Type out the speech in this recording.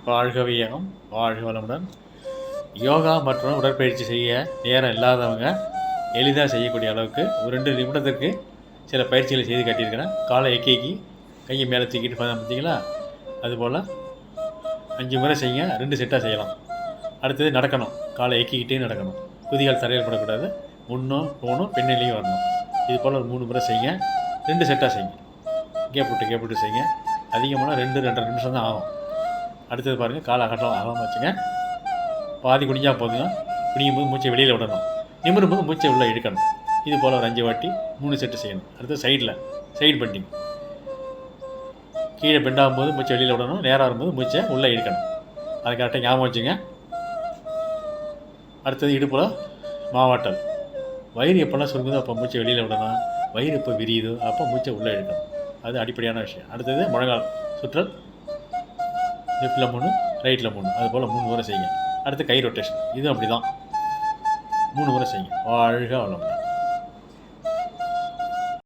வாழ்க வையகம், வாழ்க வளமுடன். யோகா மற்றும் உடற்பயிற்சி செய்ய நேரம் இல்லாதவங்க எளிதாக செய்யக்கூடிய அளவுக்கு ஒரு 2 நிமிடத்திற்கு சில பயிற்சிகளை செய்து காட்டியிருக்கிறேன். காலை எக்கி கையை மேலே தூக்கிட்டு பார்த்தீங்களா, அதுபோல் 5 முறை செய்யுங்க. 2 செட்டாக செய்யலாம். அடுத்தது நடக்கணும். காலை எக்கிக்கிட்டே நடக்கணும். குதிகால் தரையில் படக்கூடாது. முன்னும் போகணும், பின்னணியும் வரணும். இது போல் ஒரு 3 முறை செய்யுங்க. 2 செட்டாக செய்யுங்க. கேப் விட்டு செய்யுங்க. அதிகமான 2-2.5 நிமிஷம் தான் ஆகும். அடுத்தது பாருங்கள், காலை அகலம் வச்சுங்க. பாதி குனிஞ்சா போதுங்க. குனியும் போது மூச்சை வெளியில் விடணும். நிமிரும் போது மூச்சை உள்ளே இழுக்கணும். இது போல் ஒரு 5 வாட்டி 3 செட்டு செய்யணும். அடுத்து சைடு பெண்டிங். கீழே பெண்டாகும் போது மூச்சை வெளியில் விடணும். நேராக வரும்போது மூச்சை உள்ளே இழுக்கணும். அதை கரெக்டாக ஞாபகம் வச்சுங்க. அடுத்தது இடுப்பில் மாவாட்டல். வயிறு எப்போல்லாம் சுருங்குதோ அப்போ மூச்சை வெளியில் விடணும். வயிறு எப்போ விரியுதோ அப்போ மூச்சை உள்ளே இழுக்கணும். அது அடிப்படையான விஷயம். அடுத்தது முழங்கால் சுற்றல். லெஃப்டில் 3, ரைட்டில் 3, அது போல் 3 முறை செய்யுங்க. அடுத்து கை ரொட்டேஷன். இதுவும் அப்படி தான் 3 முறை செய்யுங்க. வாழ்க வளமுடன்.